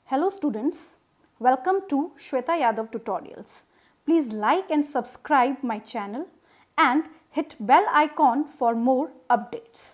Hello students, welcome to Shweta Yadav Tutorials. Please like and subscribe my channel and hit bell icon for more updates.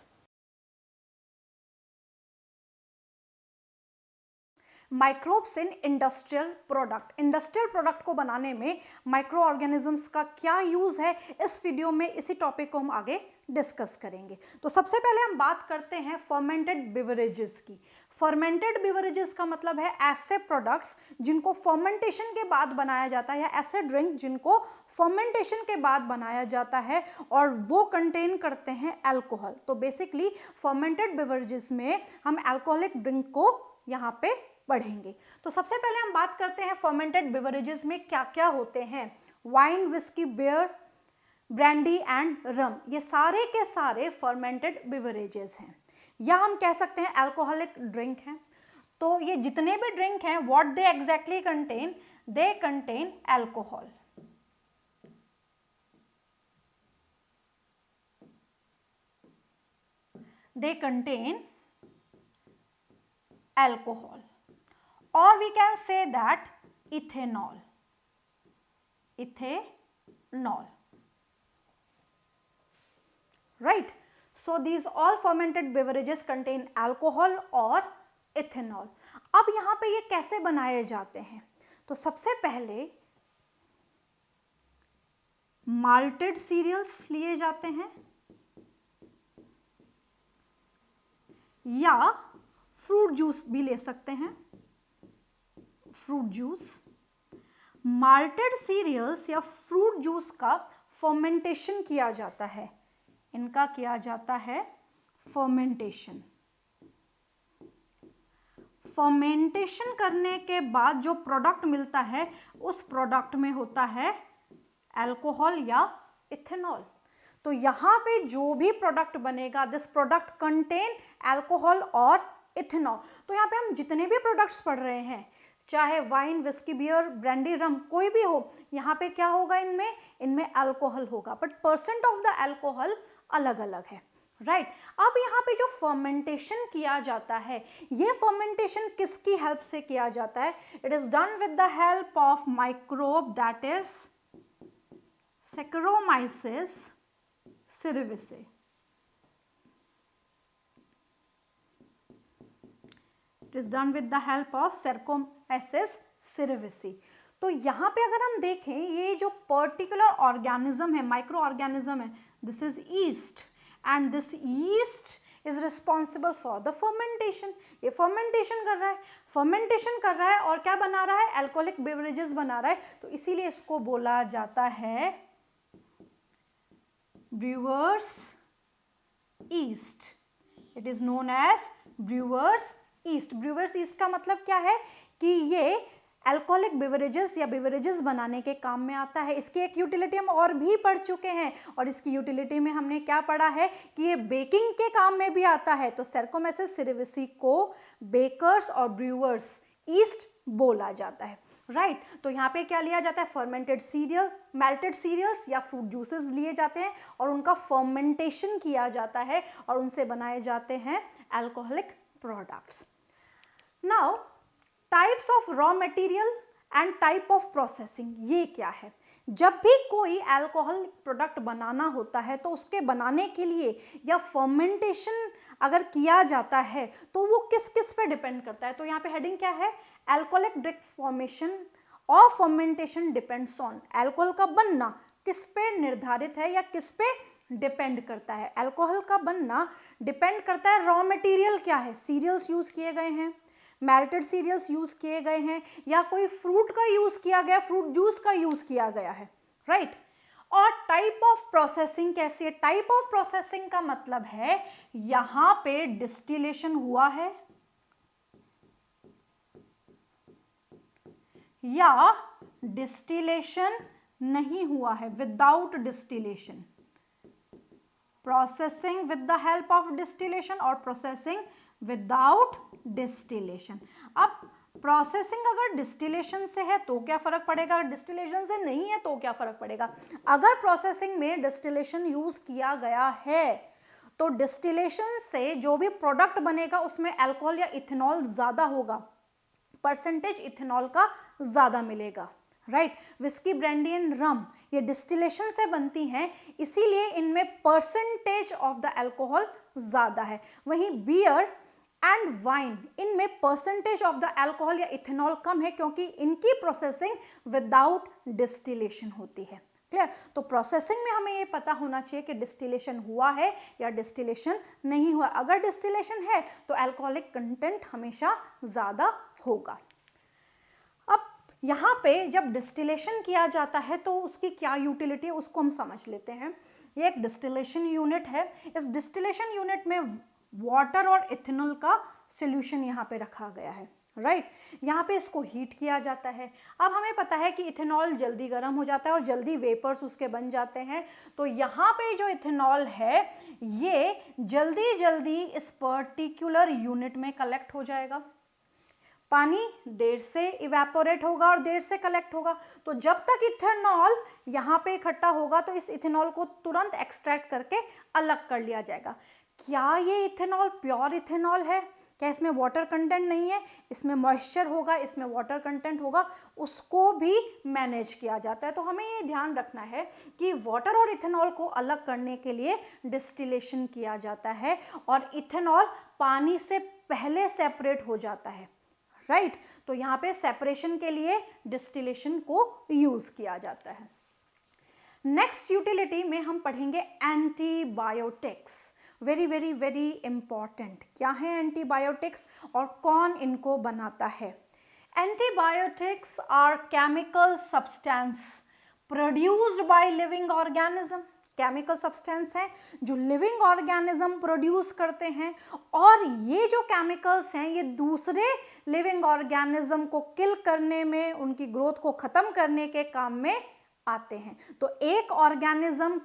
Microbes in industrial product को बनाने में micro organisms का क्या use है, इस video में इसी topic को हम आगे डिस्कस करेंगे। तो सबसे पहले हम बात करते हैं फर्मेंटेड बिवरेजेस की। फर्मेंटेड बिवरेजेस का मतलब है ऐसे प्रोडक्ट्स जिनको फर्मेंटेशन के बाद बनाया जाता है या ऐसे ड्रिंक जिनको फर्मेंटेशन के बाद बनाया जाता है और वो कंटेन करते हैं अल्कोहल। तो बेसिकली फर्मेंटेड बिवरेजेस में हम अल्कोहलिक ड्रिंक को यहाँ पे पढ़ेंगे। तो सबसे पहले हम बात करते हैं फर्मेंटेड बिवरेजेस में क्या क्या होते हैं। Wine, whisky, beer, brandy and rum, ये सारे के सारे फर्मेंटेड बिवरेजेस हैं या हम कह सकते हैं अल्कोहलिक ड्रिंक हैं। तो ये जितने भी ड्रिंक हैं, what they exactly contain, they contain alcohol. They contain alcohol, or we can say that ethanol. Right? So these all fermented beverages contain alcohol or ethanol. अब यहाँ पे ये कैसे बनाए जाते हैं? तो सबसे पहले माल्टेड सीरियल्स लिए जाते हैं या फ्रूट जूस भी ले सकते हैं। फ्रूट जूस, माल्टेड सीरियल्स या फ्रूट जूस का फर्मेंटेशन किया जाता है, इनका किया जाता है फर्मेंटेशन। फर्मेंटेशन करने के बाद जो प्रोडक्ट मिलता है उस प्रोडक्ट में होता है अल्कोहल या इथेनॉल। तो यहाँ पे जो भी प्रोडक्ट बनेगा, दिस प्रोडक्ट कंटेन अल्कोहल और इथेनॉल। तो यहाँ पे हम जितने भी प्रोडक्ट्स पढ़ रहे हैं, चाहे वाइन, विस्की, बियर, ब्रांडी, रम, कोई भी हो, यहाँ पे क्या होगा, इनमें अल्कोहल होगा, but percent of the alcohol अलग अलग है। राइट? अब यहाँ पे जो फर्मेंटेशन किया जाता है, ये फर्मेंटेशन किसकी हेल्प से किया जाता है? It is done with the help of microbe that is Saccharomyces cerevisiae. It is done with the help of Saccharomyces cerevisiae. तो यहाँ पे अगर हम देखें, ये जो पर्टिकुलर ऑर्गेनिज्म है, माइक्रो ऑर्गेनिज्म है, this is east and this east is responsible for the fermentation. ये फर्मेंटेशन कर रहा है और क्या बना रहा है? अल्कोहलिक बेवरेजेस बना रहा है। तो इसीलिए इसको बोला जाता है brewer's yeast. It is known as brewer's yeast. Brewer's yeast का मतलब क्या है कि ये अल्कोहलिक बेवरेजेस या बेवरेजेस बनाने के काम में आता है। इसकी एक यूटिलिटी हम और भी पढ़ चुके हैं, और इसकी यूटिलिटी में हमने क्या पढ़ा है कि ये बेकिंग के काम में भी आता है। तो Saccharomyces cerevisiae को बेकर्स और ब्रूअर्स ईस्ट बोला जाता है। राइट? तो यहाँ पे क्या लिया जाता है? फर्मेंटेड सीरियल, मेल्टेड सीरियल्स या फ्रूट जूसेस लिए जाते हैं और उनका फर्मेंटेशन किया जाता है और उनसे बनाए जाते हैं alcoholic products. Now types of raw material and type of processing, ये क्या है? जब भी कोई अल्कोहलिक प्रोडक्ट बनाना होता है तो उसके बनाने के लिए या फर्मेंटेशन अगर किया जाता है तो वो किस किस पे डिपेंड करता है? तो यहाँ पे हेडिंग क्या है? अल्कोहलिक ड्रिंक फॉर्मेशन और फर्मेंटेशन डिपेंड्स ऑन। अल्कोहल का बनना किस पे निर्धारित है या किस पे डिपेंड करता है? अल्कोहल का बनना डिपेंड करता है रॉ मटेरियल क्या है, सीरियल्स यूज किए गए हैं, मेल्टेड सीरियल्स यूज किए गए हैं, या कोई फ्रूट का यूज किया गया, फ्रूट जूस का यूज किया गया है। राइट? और टाइप ऑफ प्रोसेसिंग कैसी है? टाइप ऑफ प्रोसेसिंग का मतलब है यहां पे डिस्टिलेशन हुआ है या डिस्टिलेशन नहीं हुआ है, without distillation. Processing with the help of distillation और प्रोसेसिंग विदाउट डिस्टिलेशन। अब प्रोसेसिंग अगर डिस्टिलेशन से है तो क्या फर्क पड़ेगा, अगर डिस्टिलेशन से नहीं है तो क्या फर्क पड़ेगा? अगर प्रोसेसिंग में डिस्टिलेशन यूज किया गया है तो डिस्टिलेशन से जो भी प्रोडक्ट बनेगा उसमें अल्कोहल या इथेनॉल ज्यादा होगा, परसेंटेज इथेनॉल का ज़्यादा मिलेगा, right. Whisky, brandy and rum ये डिस्टिलेशन से बनती हैं, इसीलिए इनमें परसेंटेज ऑफ द अल्कोहल ज़्यादा है। वहीं बियर एंड वाइन इनमें परसेंटेज ऑफ द अल्कोहल या इथेनॉल कम है, क्योंकि इनकी प्रोसेसिंग विदाउट डिस्टिलेशन होती है। क्लियर। तो प्रोसेसिंग में हमें ये पता होना चाहिए कि डिस्टिलेशन हुआ है या डिस्टिलेशन नहीं हुआ। अगर डिस्टिलेशन है तो अल्कोहलिक कंटेंट हमेशा ज़्यादा होगा। अब यहाँ पे जब डिस्टिलेशन किया जाता है तो उसकी क्या यूटिलिटी है उसको हम समझ लेते हैं। ये एक डिस्टिलेशन यूनिट है। इस डिस्टिलेशन यूनिट में वाटर और इथेनॉल का सॉल्यूशन यहाँ पे रखा गया है, राइट। यहाँ पे इसको हीट किया जाता है। अब हमें पता है कि इथेनॉल जल्दी गर्म हो जाता है और जल्दी वेपर्स उसके बन जाते हैं। तो यहाँ पे जो इथेनॉल है ये जल्दी जल्दी इस पर्टिकुलर यूनिट में कलेक्ट हो जाएगा। पानी देर से इवेपोरेट होगा और देर से कलेक्ट होगा। तो जब तक इथेनॉल यहाँ पे इकट्ठा होगा तो इस इथेनॉल को तुरंत एक्सट्रैक्ट करके अलग कर लिया जाएगा। क्या ये इथेनॉल प्योर इथेनॉल है? क्या इसमें वाटर कंटेंट नहीं है? इसमें मॉइस्चर होगा, इसमें वाटर कंटेंट होगा, उसको भी मैनेज किया जाता है। तो हमें ये ध्यान रखना है कि वाटर और इथेनॉल को अलग करने के लिए डिस्टिलेशन किया जाता है और इथेनॉल पानी से पहले सेपरेट हो जाता है, राइट। तो यहाँ पे सेपरेशन के लिए डिस्टिलेशन को यूज किया जाता है। नेक्स्ट यूटिलिटी में हम पढ़ेंगे antibiotics. Very very very important. क्या है एंटीबायोटिक्स और कौन इनको बनाता है? Antibiotics are chemical substance produced by living organism. Chemical substance हैं जो लिविंग ऑर्गेनिज्म प्रोड्यूस करते हैं, और ये जो केमिकल्स हैं ये दूसरे लिविंग ऑर्गेनिज्म को किल करने में, उनकी ग्रोथ को खत्म करने के काम में आते हैं। तो एक ऑर्गेनिज्म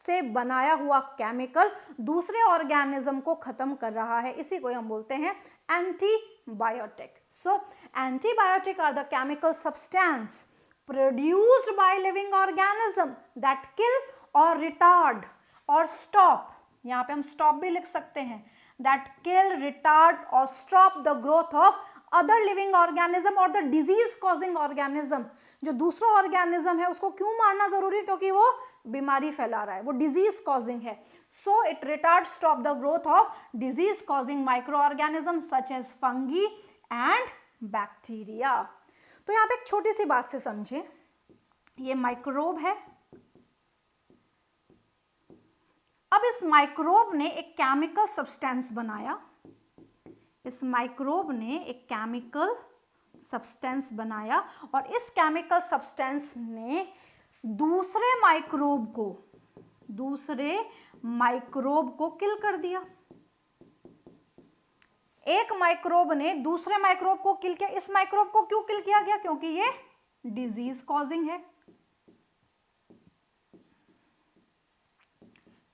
से बनाया हुआ केमिकल दूसरे ऑर्गेनिज्म को खत्म कर रहा है, इसी को हम बोलते हैं antibiotic. So antibiotic are the chemical substance produced by living organism that kill or retard or stop, यहाँ पे हम stop भी लिख सकते हैं, that kill, retard or stop the growth of other living organism or the disease causing organism। जो दूसरा organism है उसको क्यों मारना जरूरी है? क्योंकि वो बीमारी फैला रहा है, वो डिजीज कॉजिंग है। So it retard stop the growth of disease causing microorganism such as fungi and bacteria. तो यहाँ पे एक छोटी सी बात से समझे, ये माइक्रोब है। अब इस माइक्रोब ने एक केमिकल सब्सटेंस बनाया, इस माइक्रोब ने एक केमिकल सब्सटेंस बनाया और इस केमिकल सब्सटेंस ने दूसरे माइक्रोब को किल कर दिया। एक माइक्रोब ने दूसरे माइक्रोब को किल किया। इस माइक्रोब को क्यों किल किया गया? क्योंकि ये डिजीज कॉजिंग है।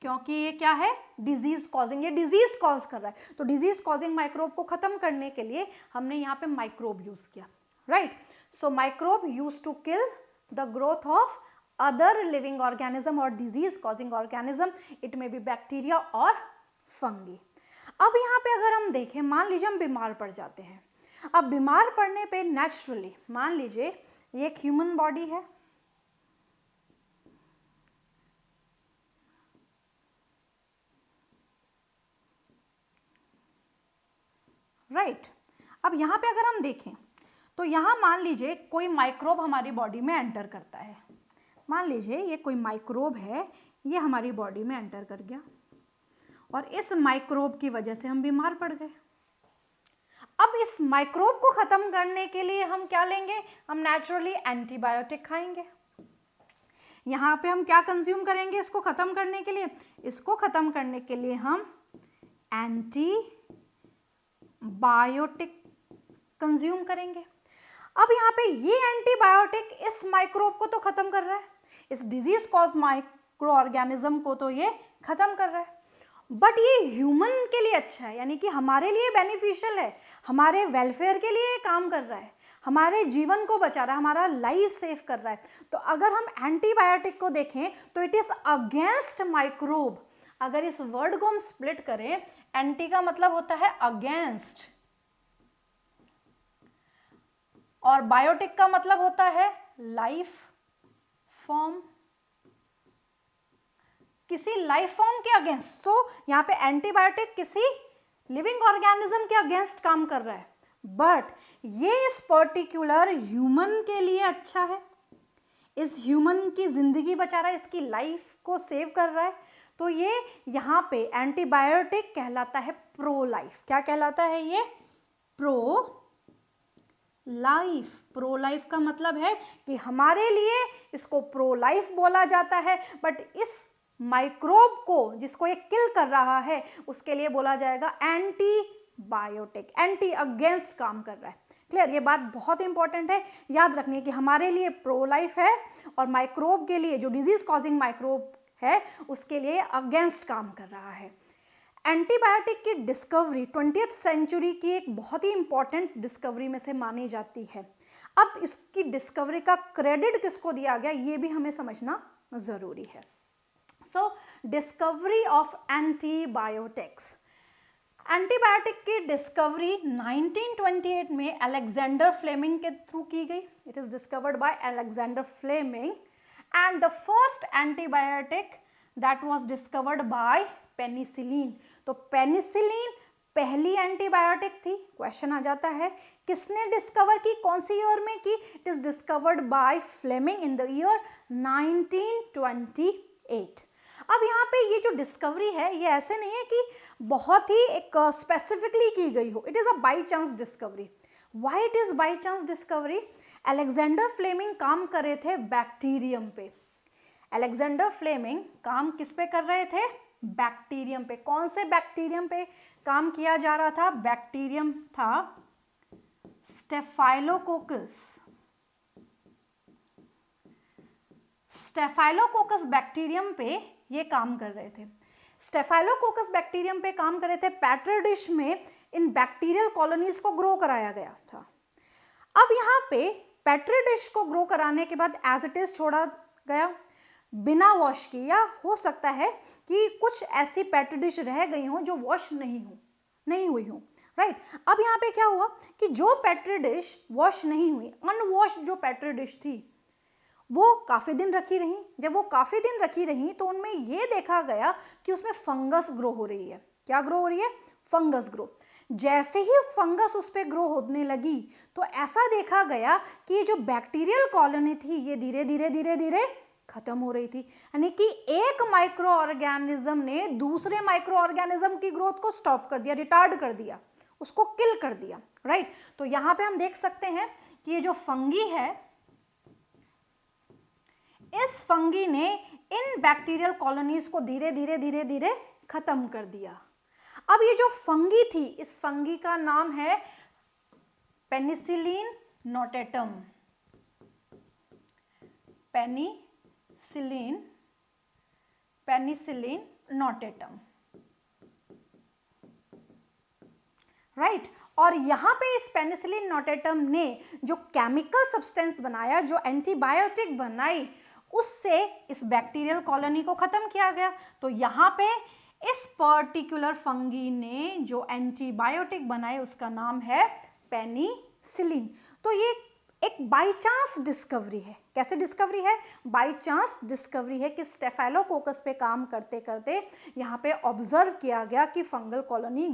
क्योंकि ये क्या है? डिजीज कॉजिंग, ये डिजीज कॉज कर रहा है। तो डिजीज कॉजिंग माइक्रोब को खत्म करने के लिए हमने यहाँ पे माइक्रोब यूज किया, right. So microbe use to kill the growth of other living organism और disease causing organism, it may be bacteria और फंगी। अब यहाँ पे अगर हम देखें, मान लीजिए हम बीमार पड़ जाते हैं। अब बीमार पड़ने पे नेचुरली, मान लीजिए ये एक ह्यूमन बॉडी है, राइट। अब यहाँ पे अगर हम देखें तो यहाँ मान लीजिए कोई माइक्रोब हमारी बॉडी में एंटर करता है। मान लीजिए ये कोई माइक्रोब है, ये हमारी बॉडी में एंटर कर गया और इस माइक्रोब की वजह से हम बीमार पड़ गए। अब इस माइक्रोब को खत्म करने के लिए हम क्या लेंगे? हम नेचुरली एंटीबायोटिक खाएंगे। यहाँ पे हम क्या कंज्यूम करेंगे इसको खत्म करने के लिए? इसको खत्म करने के लिए हम एंटीबायोटिक कंज्यूम करेंगे। अब यहाँ पे ये एंटीबायोटिक इस माइक्रोब को तो खत्म कर रहा है, इस डिजीज कॉज माइक्रो ऑर्गेनिज्म को तो ये खत्म कर रहा है, बट ये ह्यूमन के लिए अच्छा है, यानी कि हमारे लिए बेनिफिशियल है, हमारे वेलफेयर के लिए काम कर रहा है, हमारे जीवन को बचा रहा है, हमारा लाइफ सेव कर रहा है। तो अगर हम एंटीबायोटिक को देखें तो इट इज अगेंस्ट माइक्रोब। अगर इस वर्ड को हम स्प्लिट करें, एंटी का मतलब होता है अगेंस्ट, और बायोटिक का मतलब होता है लाइफ फॉर्म, किसी लाइफ फॉर्म के अगेंस्ट। तो यहाँ पे एंटीबायोटिक किसी लिविंग ऑर्गेनिज्म के अगेंस्ट काम कर रहा है, बट ये इस पर्टिकुलर ह्यूमन के लिए अच्छा है, इस ह्यूमन की जिंदगी बचा रहा है, इसकी लाइफ को सेव कर रहा है। तो ये यहाँ पे एंटीबायोटिक कहलाता है प्रो लाइफ। क्या कहलाता है ये? Pro life. प्रो लाइफ का मतलब है कि हमारे लिए इसको प्रो लाइफ बोला जाता है, बट इस माइक्रोब को जिसको ये किल कर रहा है उसके लिए बोला जाएगा एंटीबायोटिक, एंटी अगेंस्ट काम कर रहा है। क्लियर? ये बात बहुत इंपॉर्टेंट है, याद रखनी कि हमारे लिए प्रो लाइफ है और माइक्रोब के लिए, जो डिजीज कॉजिंग माइक्रोब है, उसके लिए अगेंस्ट काम कर रहा है। एंटीबायोटिक की डिस्कवरी 20th सेंचुरी की एक बहुत ही इंपॉर्टेंट डिस्कवरी में से मानी जाती है। अब इसकी डिस्कवरी का क्रेडिट किसको दिया गया ये भी हमें समझना जरूरी है। So discovery of antibiotics, antibiotic की डिस्कवरी 1928 में अलेक्जेंडर फ्लेमिंग के थ्रू की गई। It is discovered by Alexander Fleming and the first antibiotic that was discovered by penicillin. तो पेनिसिलिन पहली एंटीबायोटिक थी। क्वेश्चन आ जाता है किसने डिस्कवर की, कौन सी ईयर में की? It is discovered by Fleming in the year 1928। अब यहाँ पे ये जो डिस्कवरी है ये ऐसे नहीं है कि बहुत ही एक स्पेसिफिकली की गई हो, it is a by chance discovery. Why it is by chance discovery? Alexander Fleming काम कर रहे थे बैक्टीरियम पे। अलेक्जेंडर फ्लेमिंग काम किस पे कर रहे थे? बैक्टीरियम पे। कौन से बैक्टीरियम पे काम किया जा रहा था? बैक्टीरियम था स्टेफाइलोकोकस। स्टेफाइलोकोकस बैक्टीरियम पे ये काम कर रहे थे। स्टेफाइलोकोकस बैक्टीरियम पे काम कर रहे थे। पेट्री डिश में इन बैक्टीरियल कॉलोनीज को ग्रो कराया गया था। अब यहाँ पे पेट्री डिश को ग्रो कराने के बाद एज इट इज छोड़ा गया बिना वॉश की, या हो सकता है कि कुछ ऐसी पेट्री डिश रह गई हो जो वॉश नहीं हुई हो, राइट। अब यहाँ पे क्या हुआ कि जो पेट्री डिश वॉश नहीं हुई, अनवॉश जो पेट्री डिश थी, वो काफी दिन रखी रही। जब वो काफी दिन रखी रही तो उनमें ये देखा गया कि उसमें फंगस ग्रो हो रही है। क्या ग्रो हो रही है? Fungus grow. जैसे ही फंगस उस पर ग्रो होने लगी तो ऐसा देखा गया कि ये जो बैक्टीरियल कॉलोनी थी ये धीरे धीरे खत्म हो रही थी। यानी कि एक माइक्रो ऑर्गेनिज्म ने दूसरे माइक्रो ऑर्गेनिज्म की ग्रोथ को स्टॉप कर दिया, रिटार्ड कर दिया, उसको किल कर दिया, राइट। तो यहां पे हम देख सकते हैं कि ये जो फंगी है, इस फंगी ने इन बैक्टीरियल कॉलोनीज को धीरे धीरे खत्म कर दिया। अब ये जो फंगी थी, इस फंगी का नाम है penicillin notatum. Penicillin notatum, right. और यहां पे इस पेनिसिलिन नोटेटम ने जो केमिकल सब्सटेंस बनाया, जो एंटीबायोटिक बनाई, उससे इस बैक्टीरियल कॉलोनी को खत्म किया गया। तो यहां पे इस पर्टिकुलर फंगी ने जो एंटीबायोटिक बनाए उसका नाम है पेनिसिलिन। तो ये एक बाई चांस डिस्कवरी है। कैसे डिस्कवरी है? बाई चांस डिस्कवरी है कि स्टेफाइलोकोकस पे काम करते करते यहाँ पे ऑब्जर्व किया गया कि फंगल कॉलोनी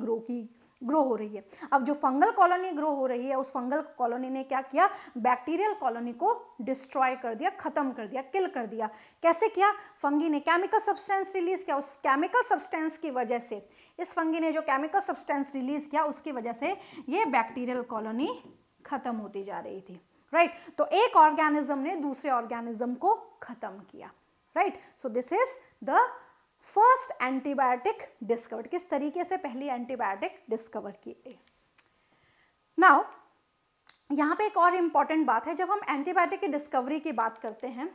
ग्रो हो रही है। अब जो फंगल कॉलोनी ग्रो हो रही है, उस फंगल कॉलोनी ने क्या किया? बैक्टीरियल कॉलोनी को डिस्ट्रॉय कर दिया, खत्म कर दिया, किल कर दिया। कैसे किया? फंगी ने केमिकल सब्सटेंस रिलीज किया। उस केमिकल सब्सटेंस की वजह से, इस फंगी ने जो केमिकल सब्सटेंस रिलीज किया उसकी वजह से ये बैक्टीरियल कॉलोनी खत्म होती जा रही थी, राइट। तो एक ऑर्गेनिज्म ने दूसरे ऑर्गेनिज्म को खत्म किया, right. So this is the first antibiotic discovered. किस तरीके से पहली एंटीबायोटिक डिस्कवर की गई। नाउ यहाँ पे एक और इम्पॉर्टेंट बात है, जब हम एंटीबायोटिक की डिस्कवरी की बात करते हैं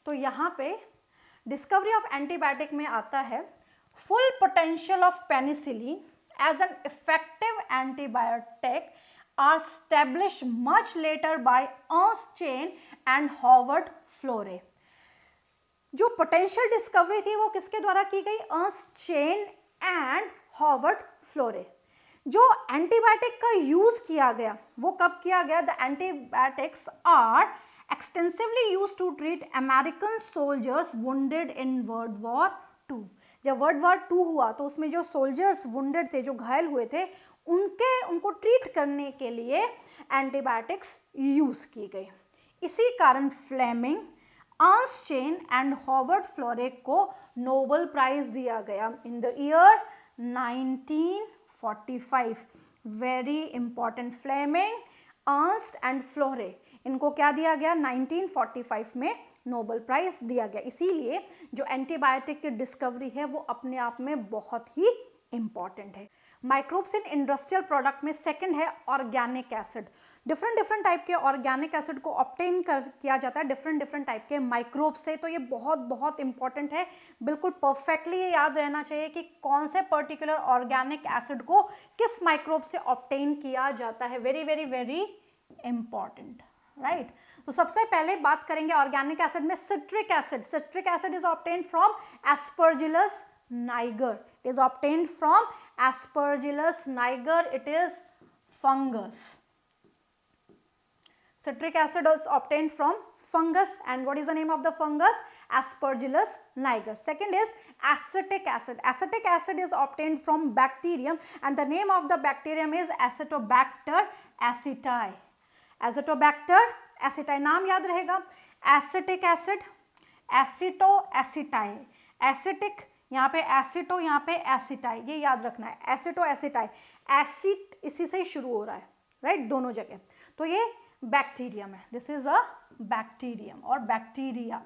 तो यहाँ पे डिस्कवरी ऑफ एंटीबायोटिक में आता है full potential of penicillin as an effective antibiotic are established much later by Ernst Chain and Howard Florey। जो पोटेंशियल डिस्कवरी थी वो किसके द्वारा की गई? Ernst chain and Howard फ्लोरे। जो एंटीबायोटिक का यूज किया गया वो कब किया गया? The antibiotics are extensively use to treat American soldiers wounded in world war 2। जब वर्ल्ड वॉर 2 हुआ तो उसमें जो सोल्जर्स वुंडेड थे, जो घायल हुए थे, उनको ट्रीट करने के लिए एंटीबायोटिक्स यूज की गई। इसी कारण Fleming, Arnstein and Howard Florek को नोबेल प्राइज दिया गया in the year 1945। Very important, Fleming, Ernst and Florey, इनको क्या दिया गया? 1945 में नोबेल प्राइज दिया गया। इसीलिए जो एंटीबायोटिक की डिस्कवरी है वो अपने आप में बहुत ही इंपॉर्टेंट है। माइक्रोब्स इन इंडस्ट्रियल प्रोडक्ट में सेकंड है ऑर्गेनिक एसिड। डिफरेंट टाइप के ऑर्गेनिक एसिड को ऑब्टेन किया जाता है डिफरेंट टाइप के माइक्रोब्स से। तो ये बहुत इंपॉर्टेंट है, बिल्कुल परफेक्टली ये याद रहना चाहिए कि कौन से पर्टिकुलर ऑर्गेनिक एसिड को किस माइक्रोब से ऑब्टेन किया जाता है। Very important, right. तो सबसे पहले बात करेंगे ऑर्गेनिक एसिड में citric acid. Citric acid is obtained from Aspergillus Niger. It is obtained from Aspergillus niger. It is fungus. Citric acid is obtained from fungus, and what is the name of the fungus? Aspergillus niger. Second is acetic acid. Acetic acid is obtained from bacterium, and the name of the bacterium is Acetobacter aceti. Acetobacter aceti नाम याद रहेगा। Acetic acid, aceto aceti, acetic यहाँ पे एसिटो, यहाँ पे aceti, ये याद रखना है। एसिटो एसिटाई, एसिड इसी से ही शुरू हो रहा है, राइट, दोनों जगह। तो ये बैक्टीरियम है, दिस इज अ बैक्टीरियम और bacteria.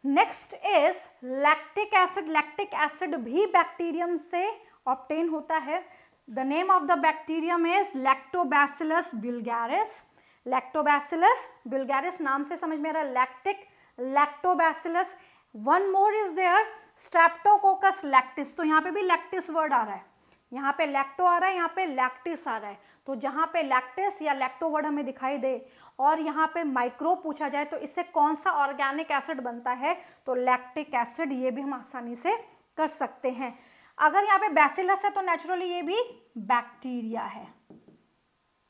Next is lactic acid. Lactic acid भी बैक्टीरियम से ऑब्टेन होता है। The name of the bacterium is lactobacillus bulgaris. Lactobacillus bulgaris नाम से समझ में आ रहा है, lactic, lactobacillus. One more is there, streptococcus lactis. तो यहाँ पे भी लैक्टिस वर्ड आ रहा है, यहाँ पे लैक्टो आ रहा है, यहाँ पे लैक्टिस आ रहा है। तो जहाँ पे लैक्टिस या लैक्टो वर्ड हमें दिखाई दे और यहाँ पे माइक्रोब पूछा जाए तो इससे कौन सा ऑर्गेनिक एसिड बनता है, तो लैक्टिक एसिड, ये भी हम आसानी से कर सकते हैं। अगर यहाँ पे बैसिलस है तो नेचुरली ये भी बैक्टीरिया है,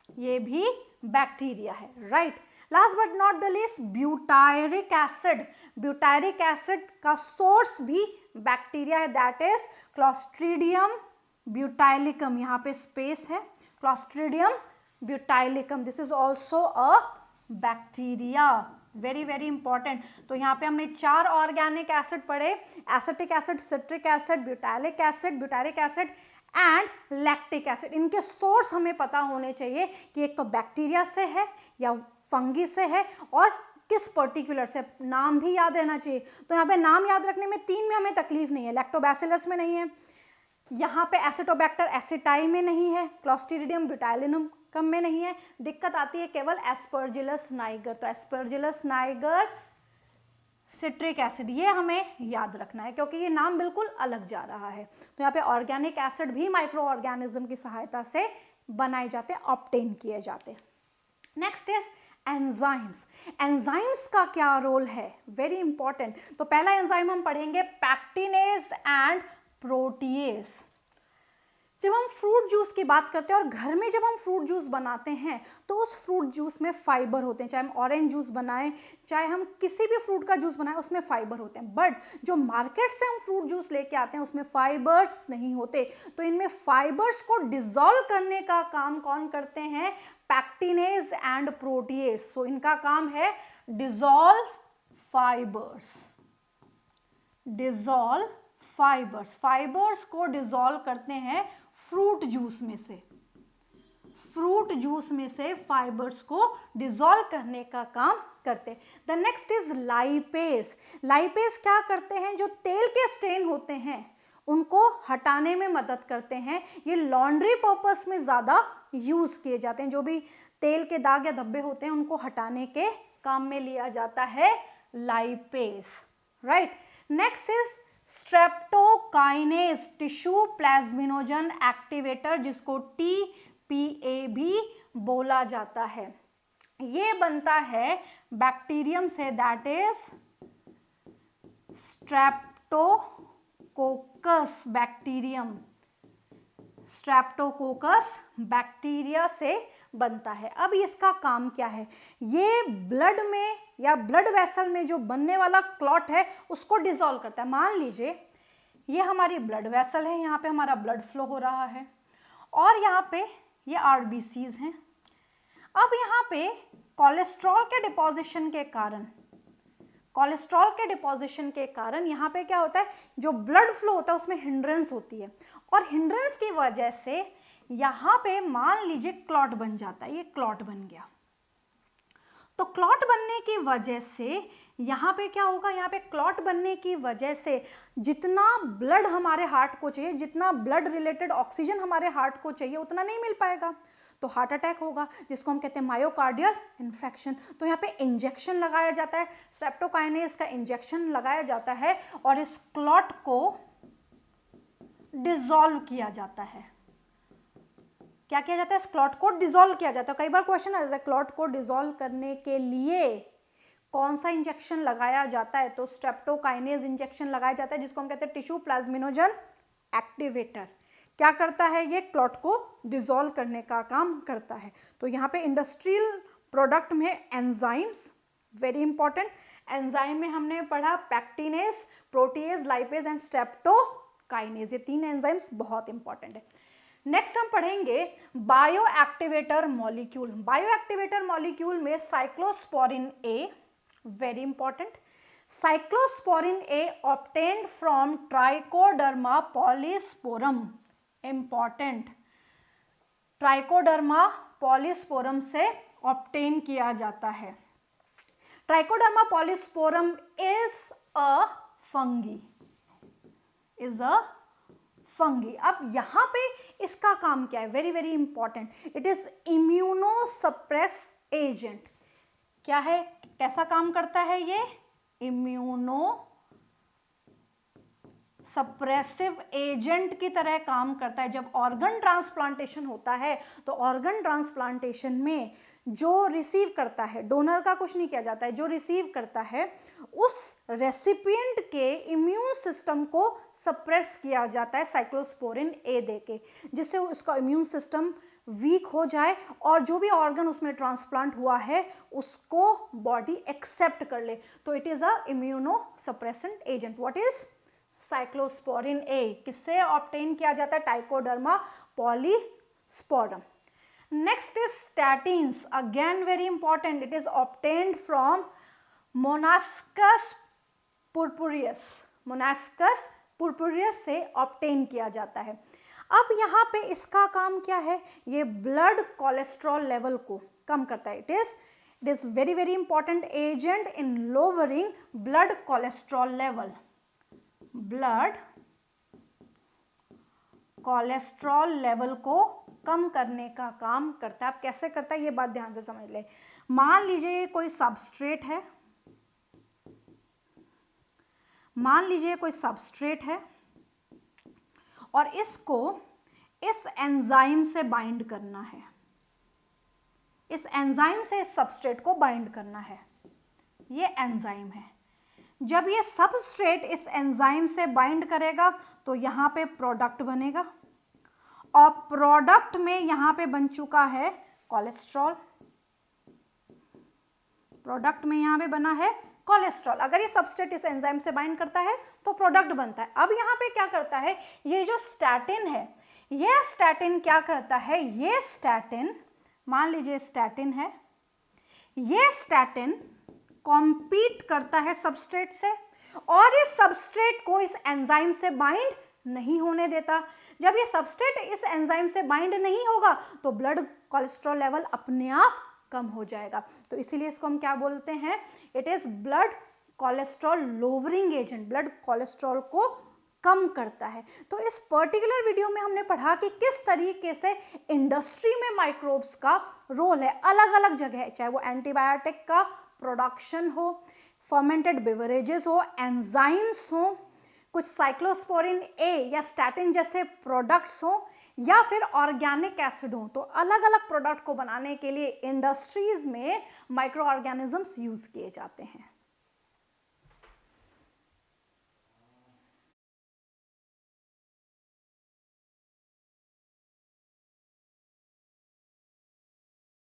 ये भी बैक्टीरिया है, right. Last but not the least butyric acid. Butyric acid का सोर्स भी बैक्टीरिया है, दैट इज क्लॉस्ट्रीडियम ब्यूटाइलिकम। यहाँ पे स्पेस है, clostridium butylicum, this is also a bacteria. Very important. तो यहाँ पे हमने 4 ऑर्गेनिक एसिड पढ़े, acetic acid, citric acid, butylic acid, butyric acid and lactic acid. इनके सोर्स हमें पता होने चाहिए कि एक तो बैक्टीरिया से है या फंगी से है और किस पर्टिकुलर से, नाम भी याद रहना चाहिए। तो यहाँ पे नाम याद रखने में 3 में हमें तकलीफ नहीं है, लैक्टोबैसिलस में नहीं है, यहाँ पे एसिटोबैक्टर एसिटाई में नहीं है, क्लॉस्ट्रीडियम ब्यूटाइलिकम में नहीं है, दिक्कत आती है केवल एस्परजिलस नाइगर। तो एस्परजिलस नाइगर, सिट्रिक एसिड, ये हमें याद रखना है क्योंकि ये नाम बिल्कुल अलग जा रहा है। तो यहाँ पे ऑर्गेनिक एसिड भी माइक्रो ऑर्गेनिज्म की सहायता से बनाए जाते हैं, ऑब्टेन किए जाते हैं। Next is enzymes. एंजाइम्स का क्या रोल है, वेरी इंपॉर्टेंट। तो पहला एंजाइम हम पढ़ेंगे पैक्टिनेज एंड प्रोटीएज। जब हम फ्रूट जूस की बात करते हैं और घर में जब हम फ्रूट जूस बनाते हैं तो उस फ्रूट जूस में फाइबर होते हैं, चाहे हम ऑरेंज जूस बनाएं, चाहे हम किसी भी फ्रूट का जूस बनाएं, उसमें फाइबर होते हैं। बट जो मार्केट से हम फ्रूट जूस लेके आते हैं उसमें फाइबर्स नहीं होते। तो इनमें फाइबर्स को डिसॉल्व करने का काम कौन करते हैं, पैक्टिनेज एंड प्रोटीएज। सो इनका काम है dissolve fibres, dissolve fibres. Fibres को डिसॉल्व करते हैं फ्रूट जूस में से, फ्रूट जूस में से फाइबर्स को डिसॉल्व करने का काम करते हैं। The next is lipase. Lipase क्या करते हैं, जो तेल के स्टेन होते हैं उनको हटाने में मदद करते हैं। ये लॉन्ड्री पर्पस में ज्यादा यूज किए जाते हैं, जो भी तेल के दाग या धब्बे होते हैं उनको हटाने के काम में लिया जाता है lipase, right. Next is streptokinase, tissue plasminogen activator, जिसको TPA भी बोला जाता है। ये बनता है बैक्टीरियम से, that is Streptococcus bacterium, Streptococcus bacteria से बनता है। अब इसका काम क्या है, ये ब्लड में या ब्लड वेसल में जो बनने वाला क्लॉट है उसको डिसॉल्व करता है। मान लीजिए ये हमारी ब्लड वेसल है, यहाँ पे हमारा ब्लड फ्लो हो रहा है और यहाँ पे ये आरबीसीज हैं। अब यहाँ पे कोलेस्ट्रॉल के डिपोजिशन के कारण यहाँ पे क्या होता है, जो ब्लड फ्लो होता है उसमें हिंड्रेंस होती है और हिंड्रेंस की वजह से यहाँ पे मान लीजिए क्लॉट बन जाता है। ये क्लॉट बन गया, तो क्लॉट बनने की वजह से यहाँ पे क्या होगा, यहाँ पे क्लॉट बनने की वजह से जितना ब्लड हमारे हार्ट को चाहिए, जितना ब्लड रिलेटेड ऑक्सीजन हमारे हार्ट को चाहिए उतना नहीं मिल पाएगा, तो हार्ट अटैक होगा, जिसको हम कहते हैं मायोकार्डियल इन्फेक्शन। तो यहाँ पे इंजेक्शन लगाया जाता है, स्ट्रेप्टोकाइनेज का इंजेक्शन लगाया जाता है और इस क्लॉट को डिसॉल्व किया जाता है। क्या किया जाता है, इस क्लॉट को डिसॉल्व किया जाता है। कई बार क्वेश्चन आ जाता है क्लॉट को डिसॉल्व करने के लिए कौन सा इंजेक्शन लगाया जाता है, तो स्ट्रेप्टोकाइनेज इंजेक्शन लगाया जाता है, जिसको हम कहते हैं टिश्यू प्लाज्मिनोजन एक्टिवेटर। क्या करता है, ये क्लॉट को डिसॉल्व करने का काम करता है। तो यहाँ पे इंडस्ट्रियल प्रोडक्ट में एंजाइम्स वेरी इंपॉर्टेंट। एंजाइम में हमने पढ़ा pectinase, protease, lipase and streptokinase, ये 3 एंजाइम्स बहुत इंपॉर्टेंट है। नेक्स्ट हम पढ़ेंगे bio activator molecule. Bio activator molecule में cyclosporin A very important. Cyclosporin A obtained from trichoderma polysporum, important, trichoderma polysporum से ऑब्टेन किया जाता है। Trichoderma polysporum is a fungi, अब यहाँ पे इसका काम क्या है, very very important, it is इम्यूनोसप्रेस agent. क्या है, कैसा काम करता है ये, इम्यूनो सप्रेसिव एजेंट की तरह काम करता है। जब ऑर्गन ट्रांसप्लांटेशन होता है तो ऑर्गन ट्रांसप्लांटेशन में जो रिसीव करता है, डोनर का कुछ नहीं किया जाता है, जो रिसीव करता है उस रेसिपिएंट के इम्यून सिस्टम को सप्रेस किया जाता है साइक्लोस्पोरिन ए देके, जिससे उसका इम्यून सिस्टम वीक हो जाए और जो भी ऑर्गन उसमें ट्रांसप्लांट हुआ है उसको बॉडी एक्सेप्ट कर ले। तो it is a immunosuppressant agent. What is cyclosporin A, किससे ऑब्टेन किया जाता है, trichoderma polysporum. Next is statins, again very important, it is obtained from monascus purpureus, monascus purpureus से ऑब्टेन किया जाता है। अब यहाँ पे इसका काम क्या है, ये ब्लड कोलेस्ट्रॉल लेवल को कम करता है। It is very very important agent in lowering blood cholesterol level, blood cholesterol level को कम करने का काम करता है। अब कैसे करता है ये बात ध्यान से समझ ले। मान लीजिए कोई सबस्ट्रेट है, और इसको इस एंजाइम से बाइंड करना है, इस एंजाइम से इस सबस्ट्रेट को बाइंड करना है, ये एंजाइम है। जब ये सबस्ट्रेट इस एंजाइम से बाइंड करेगा तो यहाँ पे प्रोडक्ट बनेगा और प्रोडक्ट में यहाँ पे बन चुका है कोलेस्ट्रॉल, प्रोडक्ट में यहाँ पे बना है कोलेस्ट्रॉल। अगर ये सबस्ट्रेट इस एंजाइम से बाइंड करता है तो प्रोडक्ट बनता है। अब यहाँ पे क्या करता है, ये जो स्टैटिन है, ये स्टैटिन क्या करता है, ये स्टैटिन, मान लीजिए स्टैटिन है, ये स्टैटिन कॉम्पीट करता है सबस्ट्रेट से और इस सबस्ट्रेट को इस एंजाइम से बाइंड नहीं होने देता। जब ये सबस्ट्रेट इस एंजाइम से बाइंड नहीं होगा तो ब्लड कोलेस्ट्रॉल लेवल अपने आप कम हो जाएगा। तो इसीलिए इसको हम क्या बोलते हैं, it is blood cholesterol lowering agent, blood cholesterol को कम करता है। तो इस पर्टिकुलर वीडियो में हमने पढ़ा कि किस तरीके से इंडस्ट्री में माइक्रोब्स का रोल है, अलग अलग जगह है, चाहे वो एंटीबायोटिक का प्रोडक्शन हो, फर्मेंटेड बेवरेजेस हो, एंजाइम्स हो, कुछ साइक्लोस्पोरिन ए या स्टैटिन जैसे प्रोडक्ट्स हो, या फिर ऑर्गेनिक एसिड हो। तो अलग अलग प्रोडक्ट को बनाने के लिए इंडस्ट्रीज में माइक्रो ऑर्गेनिजम्स यूज किए जाते हैं।